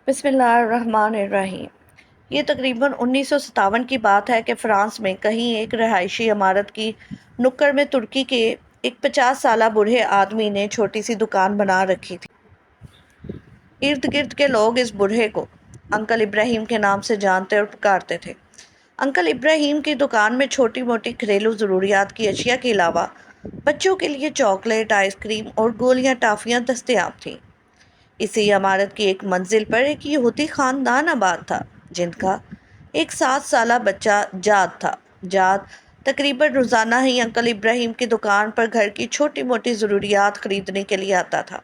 بسم اللہ الرحمن الرحیم۔ یہ تقریباً 1957 کی بات ہے کہ فرانس میں کہیں ایک رہائشی عمارت کی نکڑ میں ترکی کے ایک 50 سالہ بوڑھے آدمی نے چھوٹی سی دکان بنا رکھی تھی۔ ارد گرد کے لوگ اس بوڑھے کو انکل ابراہیم کے نام سے جانتے اور پکارتے تھے۔ انکل ابراہیم کی دکان میں چھوٹی موٹی گھریلو ضروریات کی اشیاء کے علاوہ بچوں کے لیے چاکلیٹ، آئس کریم اور گولیاں ٹافیاں دستیاب تھیں۔ اسی عمارت کی ایک منزل پر ایک یہودی خاندان آباد تھا جن کا ایک 7 سالہ بچہ جاد تھا۔ جاد تقریباً روزانہ ہی انکل ابراہیم کی دکان پر گھر کی چھوٹی موٹی ضروریات خریدنے کے لیے آتا تھا۔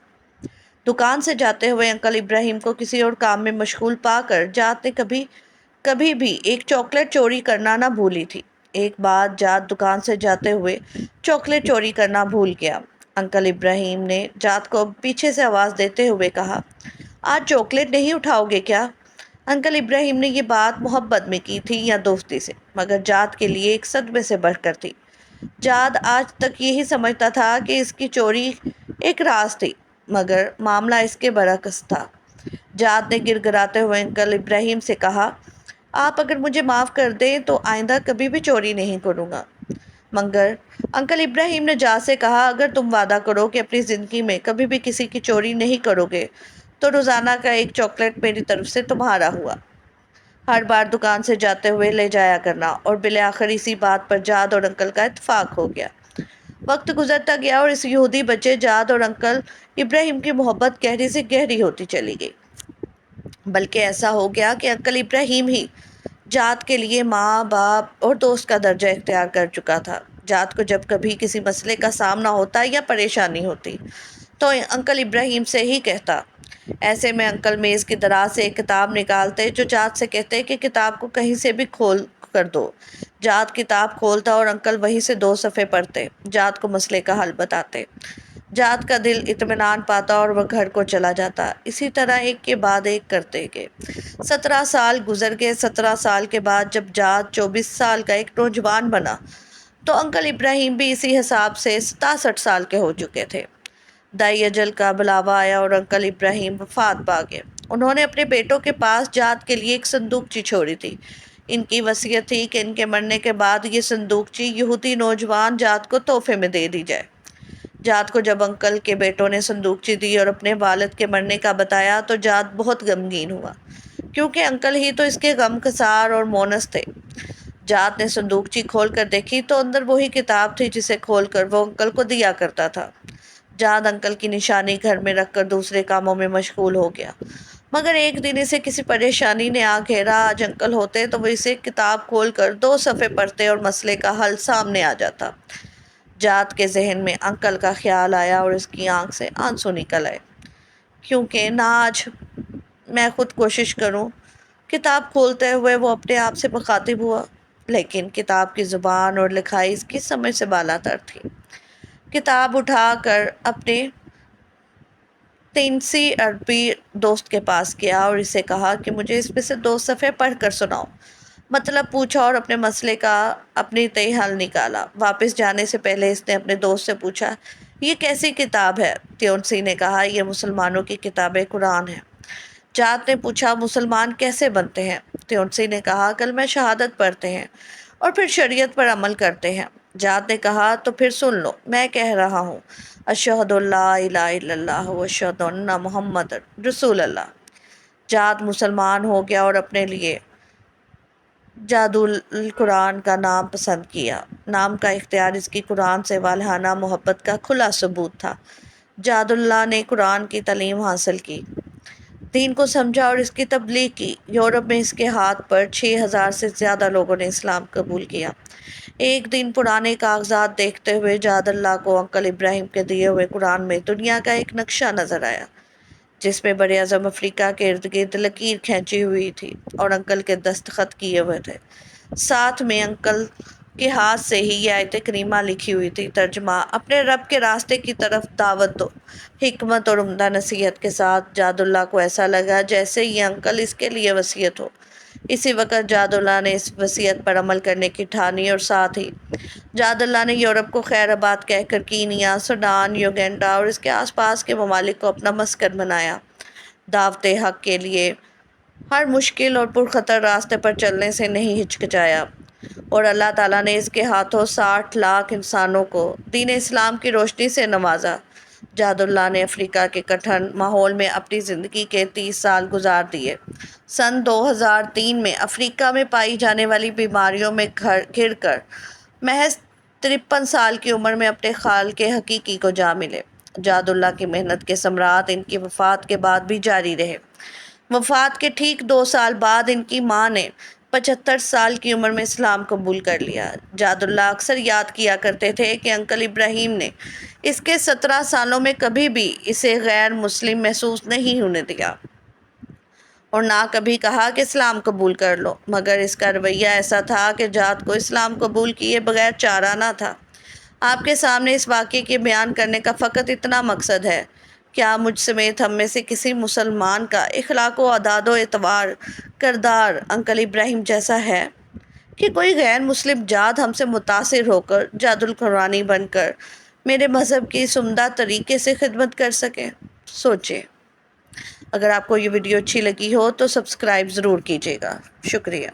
دکان سے جاتے ہوئے انکل ابراہیم کو کسی اور کام میں مشغول پا کر جاد نے کبھی بھی ایک چاکلیٹ چوری کرنا نہ بھولی تھی۔ ایک بار جاد دکان سے جاتے ہوئے چاکلیٹ چوری کرنا بھول گیا۔ انکل ابراہیم نے جاد کو پیچھے سے آواز دیتے ہوئے کہا، آج چاکلیٹ نہیں اٹھاؤ گے کیا؟ انکل ابراہیم نے یہ بات محبت میں کی تھی یا دوستی سے، مگر جاد کے لیے ایک صدمے سے بڑھ کر تھی۔ جاد آج تک یہی سمجھتا تھا کہ اس کی چوری ایک راز تھی، مگر معاملہ اس کے برعکس تھا۔ جاد نے گڑ گڑاتے ہوئے انکل ابراہیم سے کہا، آپ اگر مجھے معاف کر دیں تو آئندہ کبھی بھی چوری نہیں کروں گا۔ مگر انکل ابراہیم نے جاد سے کہا، اگر تم وعدہ کرو کہ اپنی زندگی میں کبھی بھی کسی کی چوری نہیں کرو گے تو روزانہ کا ایک چاکلیٹ میری طرف سے تمہارا ہوا۔ ہر بار دکان سے جاتے ہوئے لے جایا کرنا۔ اور بالآخر اسی بات پر جاد اور انکل کا اتفاق ہو گیا۔ وقت گزرتا گیا اور اس یہودی بچے جاد اور انکل ابراہیم کی محبت گہری سے گہری ہوتی چلی گئی۔ بلکہ ایسا ہو گیا کہ انکل ابراہیم ہی جاد کے لیے ماں، باپ اور دوست کا درجہ اختیار کر چکا تھا۔ جاد کو جب کبھی کسی مسئلے کا سامنا ہوتا یا پریشانی ہوتی تو انکل ابراہیم سے ہی کہتا۔ ایسے میں انکل میز کی دراز سے ایک کتاب نکالتے جو جاد سے کہتے کہ کتاب کو کہیں سے بھی کھول کر دو۔ جاد کتاب کھولتا اور انکل وہیں سے 2 صفحے پڑھتے، جاد کو مسئلے کا حل بتاتے۔ جاد کا دل اطمینان پاتا اور وہ گھر کو چلا جاتا۔ اسی طرح ایک کے بعد ایک کرتے گئے۔ 17 سال گزر گئے۔ 17 سال کے بعد جب جاد 24 سال کا ایک نوجوان بنا تو انکل ابراہیم بھی اسی حساب سے 67 سال کے ہو چکے تھے۔ دائی اجل کا بلاوا آیا اور انکل ابراہیم وفات پا گئے۔ انہوں نے اپنے بیٹوں کے پاس جاد کے لیے ایک صندوقچی چھوڑی تھی۔ ان کی وصیت تھی کہ ان کے مرنے کے بعد یہ صندوقچی یہودی نوجوان جاد کو تحفے میں دے دی جائے۔ جاد کو جب انکل کے بیٹوں نے صندوقچی دی اور اپنے والد کے مرنے کا بتایا تو جاد بہت غمگین ہوا، کیونکہ انکل ہی تو اس کے غم گسار اور مونس تھے۔ جاد نے صندوقچی کھول کر دیکھی تو اندر وہی کتاب تھی جسے کھول کر وہ انکل کو دیا کرتا تھا۔ جاد انکل کی نشانی گھر میں رکھ کر دوسرے کاموں میں مشغول ہو گیا، مگر ایک دن اسے کسی پریشانی نے آ گھیرا۔ آج انکل ہوتے تو وہ اسے کتاب کھول کر 2 صفحے پڑھتے اور مسئلے کا حل سامنے آ جاتا۔ جاد کے ذہن میں انکل کا خیال آیا اور اس کی آنکھ سے آنسو نکل آئے۔ کیونکہ نہ آج میں خود کوشش کروں؟ کتاب کھولتے ہوئے وہ اپنے آپ سے مخاطب ہوا، لیکن کتاب کی زبان اور لکھائی اس کی سمجھ سے بالاتر تھی۔ کتاب اٹھا کر اپنے تینسی عربی دوست کے پاس گیا اور اسے کہا کہ مجھے اس میں سے 2 صفحے پڑھ کر سناؤ۔ مطلب پوچھا اور اپنے مسئلے کا اپنی تئیں حل نکالا۔ واپس جانے سے پہلے اس نے اپنے دوست سے پوچھا، یہ کیسی کتاب ہے؟ تیونسی نے کہا، یہ مسلمانوں کی کتاب قرآن ہے۔ جاد نے پوچھا، مسلمان کیسے بنتے ہیں؟ تیونسی نے کہا، کلمہ شہادت پڑھتے ہیں اور پھر شریعت پر عمل کرتے ہیں۔ جاد نے کہا، تو پھر سن لو، میں کہہ رہا ہوں، اشہد اللہ الہ الا اللہ و اشہد ان محمد رسول اللہ۔ جاد مسلمان ہو گیا اور اپنے لیے جادو القرآن کا نام پسند کیا۔ نام کا اختیار اس کی قرآن سے والہانہ محبت کا کھلا ثبوت تھا۔ جاد اللہ نے قرآن کی تعلیم حاصل کی، دین کو سمجھا اور اس کی تبلیغ کی۔ یورپ میں اس کے ہاتھ پر 6000 سے زیادہ لوگوں نے اسلام قبول کیا۔ ایک دن پرانے کاغذات دیکھتے ہوئے جاد اللہ کو انکل ابراہیم کے دیے ہوئے قرآن میں دنیا کا ایک نقشہ نظر آیا، جس میں بر اعظم افریقہ کے ارد گرد لکیر کھینچی ہوئی تھی اور انکل کے دستخط کیے ہوئے تھے۔ ساتھ میں انکل کے ہاتھ سے ہی یہ آیت کریمہ لکھی ہوئی تھی۔ ترجمہ: اپنے رب کے راستے کی طرف دعوت دو۔ حکمت اور عمدہ نصیحت کے ساتھ جاد اللہ کو ایسا لگا جیسے یہ انکل اس کے لیے وصیت ہو۔ اسی وقت جاد اللہ نے اس وصیت پر عمل کرنے کی ٹھانی اور ساتھ ہی جاد اللہ نے یورپ کو خیر آباد کہہ کر کینیا، سوڈان، یوگینڈا اور اس کے آس پاس کے ممالک کو اپنا مسکن بنایا۔ دعوت حق کے لیے ہر مشکل اور پرخطر راستے پر چلنے سے نہیں ہچکچایا، اور اللہ تعالیٰ نے اس کے ہاتھوں 60 لاکھ انسانوں کو دین اسلام کی روشنی سے نوازا۔ جہاد اللہ نے افریقہ کے کٹھن ماحول میں اپنی زندگی کے 30 سال گزار دیے۔ سن 2003 میں افریقہ میں پائی جانے والی بیماریوں میں گھر کر محض 53 سال کی عمر میں اپنے خالق حقیقی کو جا ملے۔ جہاد اللہ کی محنت کے ثمرات ان کی وفات کے بعد بھی جاری رہے۔ وفات کے ٹھیک 2 سال بعد ان کی ماں نے 75 سال کی عمر میں اسلام قبول کر لیا۔ جہاد اللہ اکثر یاد کیا کرتے تھے کہ انکل ابراہیم نے اس کے 17 سالوں میں کبھی بھی اسے غیر مسلم محسوس نہیں ہونے دیا، اور نہ کبھی کہا کہ اسلام قبول کر لو، مگر اس کا رویہ ایسا تھا کہ جہاد کو اسلام قبول کیے بغیر چارہ نہ تھا۔ آپ کے سامنے اس واقعے کے بیان کرنے کا فقط اتنا مقصد ہے، کیا مجھ سمیت ہم میں سے کسی مسلمان کا اخلاق و اعداد و اعتبار کردار انکل ابراہیم جیسا ہے کہ کوئی غیر مسلم جاد ہم سے متاثر ہو کر جاد القرآنی بن کر میرے مذہب کی اس عمدہ طریقے سے خدمت کر سکے؟ سوچیں۔ اگر آپ کو یہ ویڈیو اچھی لگی ہو تو سبسکرائب ضرور کیجیے گا۔ شکریہ۔